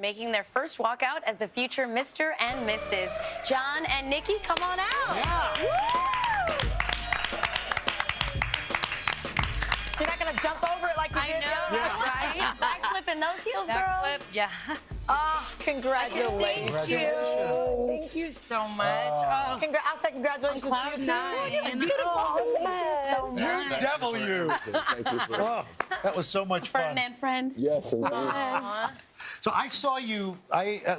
Making their first walkout as the future Mr. and Mrs. John and Nikki, come on out. Yeah. Woo! You're not going to jump over it like you did. Right? Backflipping those heels, girl. Backflip, yeah. Oh, congratulations. Thank you. Thank you so much. I'll say congratulations to Cloud you, nine. too. Beautiful. You devil, you. Thank you for That was so much fun. Ferdinand friend. Yes, indeed. So I saw you,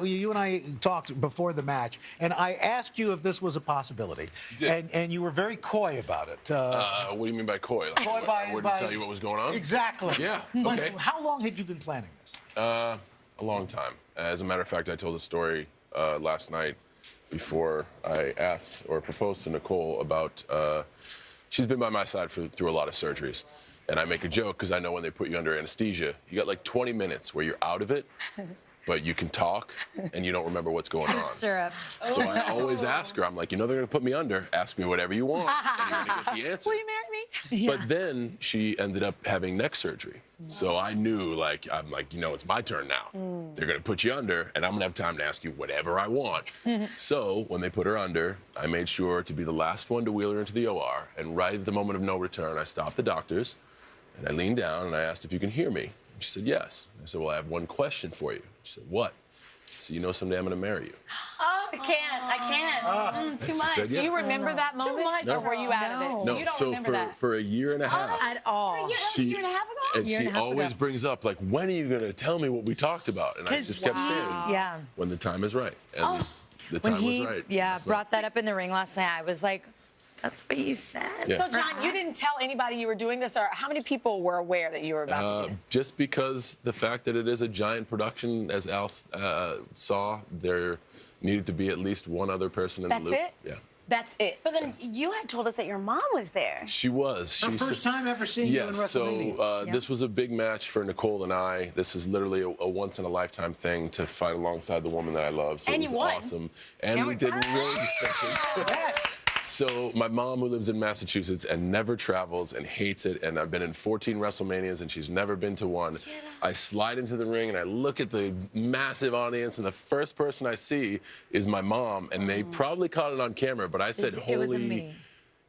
you and I talked before the match, and I asked you if this was a possibility. And you were very coy about it. What do you mean by coy? Like, coy I wouldn't tell you what was going on? Exactly. Yeah, But okay. how long had you been planning this? A long time. As a matter of fact, I told a story last night before I asked or proposed to Nicole about, she's been by my side through a lot of surgeries. And I make a joke because I know when they put you under anesthesia, you got like 20 minutes where you're out of it, but you can talk and you don't remember what's going on. Syrup. So I always ask her, I'm like, you know they're going to put me under. Ask me whatever you want, and you're going to get the answer. Will you marry me? Yeah. But then she ended up having neck surgery. So I knew, I'm like, it's my turn now. They're going to put you under, and I'm going to have time to ask you whatever I want. So when they put her under, I made sure to be the last one to wheel her into the OR. And right at the moment of no return, I stopped the doctors, and I leaned down, and I asked if you can hear me. And she said, yes. I said, well, I have one question for you. She said, what? So you know someday I'm going to marry you. Oh, I can't. Too much. said, Do yeah. you remember that moment? much. Or were you out of it? So No, you don't so remember that? for a year and a half. At all. A year and a half ago? And Year she and a half always ago. brings up, like, when are you going to tell me what we talked about? And I just kept saying, Yeah. when the time is right. And the time was right. Yeah, last brought night. that up in the ring last night. I was like, that's what you said. Yeah. So, John, you didn't tell anybody you were doing this, or how many people were aware that you were about to do this? Just because the fact that it is a giant production, as Al saw, there needed to be at least one other person in That's the loop. it? Yeah. That's it. But then you had told us that your mom was there. She was. Her She first time ever seeing you in Yes, WrestleMania. so this was a big match for Nicole and I. This is literally a once-in-a-lifetime thing to fight alongside the woman that I love. So And it was you won. awesome. And we did really Yes. So my mom, who lives in Massachusetts and never travels and hates it, and I've been in 14 WrestleManias and she's never been to one. I slide into the ring and I look at the massive audience, and the first person I see is my mom, and they probably caught it on camera, but I said, It was holy me.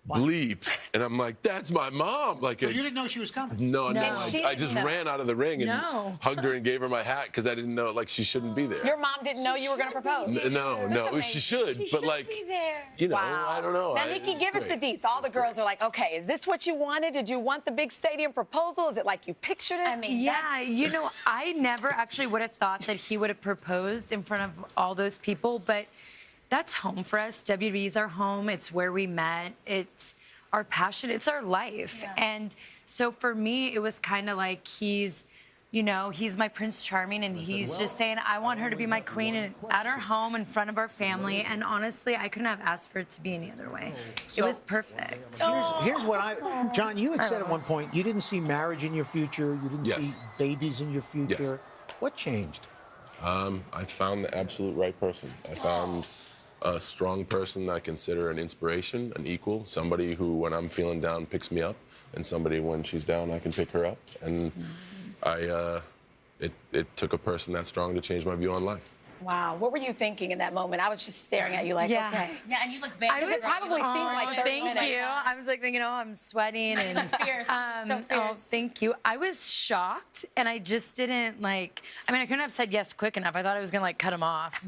bleep. And I'm like, that's my mom. Like, So you didn't know she was coming? no. she I just didn't know. ran out of the ring and No. hugged her and gave her my hat because I didn't know, like, she shouldn't be there. Your mom didn't know you were going to propose? No, she should, but like, be there. you know, Wow. I don't know. Now, Nikki, give us the deets. All the girls are like, okay, is this what you wanted? Did you want the big stadium proposal? Is it like you pictured it? I mean, Yeah, you know, I never actually would have thought that he would have proposed in front of all those people, but that's home for us. WWE's our home. It's where we met. It's our passion. It's our life. Yeah. And so for me, it was kind of like he's my Prince Charming, and he's just saying, I want her to be my queen and at our home in front of our family. And honestly, I couldn't have asked for it to be any other way. It was perfect. Here's what John, you had said at one point you didn't see marriage in your future. You didn't Yes. see babies in your future. Yes. What changed? I found the absolute right person. I found a strong person that I consider an inspiration, an equal, somebody who, when I'm feeling down, picks me up, and somebody, when she's down, I can pick her up. And it took a person that strong to change my view on life. Wow. What were you thinking in that moment? I was just staring at you like, Yeah. okay. Yeah, and you look very It probably seemed like 30 Thank minutes. you. I was like thinking, oh, I'm sweating. And, fierce. So Oh, fierce. thank you. I was shocked, and I just didn't I couldn't have said yes quick enough. I thought I was going to cut him off.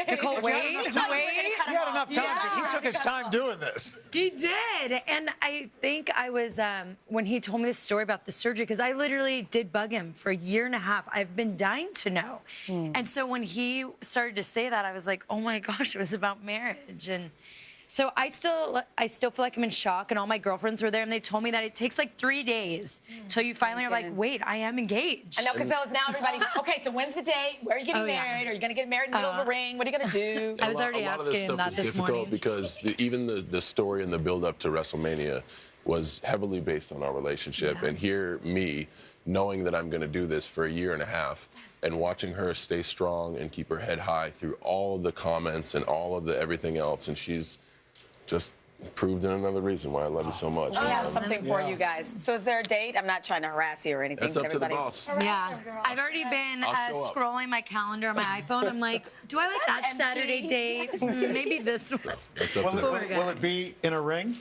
Nicole, wait. You had enough time because he took his time doing this. He did. And I think I was, when he told me the story about the surgery, because I literally did bug him for a year and a half. I've been dying to know. And so when he started to say that, I was like, oh my gosh, it was about marriage. And so I still feel like I'm in shock, and all my girlfriends were there, and they told me that it takes like 3 days till you finally are like, wait, I am engaged. I know, because now everybody, okay, so when's the day? Where are you getting Oh, yeah. married? Are you going to get married in the middle of a ring? What are you going to do? I was already a lot of this asking stuff that is this difficult morning. because even the story and the build-up to WrestleMania was heavily based on our relationship. And here, me, knowing that I'm going to do this for a year and a half, and watching her stay strong and keep her head high through all of the comments and all of the everything else, and she's just proved in another reason why I love you so much. We have something for you guys. So is there a date? I'm not trying to harass you or anything. That's up to the boss. Yeah, I've already been I'll show up. scrolling my calendar on my iPhone. I'm like, do I like that Saturday date? Maybe this one. That's up to the boss. Will it be in a ring?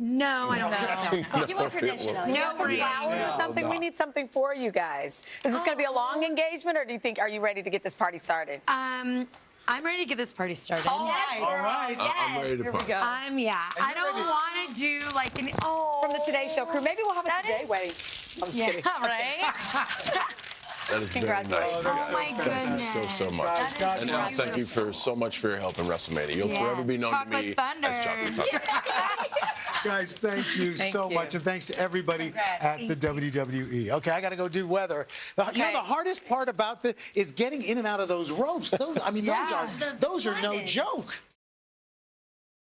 No, I don't think so. You want traditional. No ring. Flowers or something? We need something for you guys. Is this going to be a long engagement, or do you think, are you ready to get this party started? I'm ready to get this party started. All right. All right. I'm ready to Here we party. go. Yeah. I don't want to do like an From the Today Show crew. Maybe we'll have a That Today is- wedding. I'm just Yeah, kidding. right? That is very nice. Congratulations. Oh my Thank you so much. Guys, God And bless. thank you so much for your help in WrestleMania. You'll Yeah. forever be known Chocolate to me Thunder. as Chocolate Thunder. Guys, thank you so you. much, and thanks to everybody Congrats. at the WWE. Okay, I got to go do weather. You know, Okay. the hardest part about this is getting in and out of those ropes. Those, I mean, Yeah. those are no joke.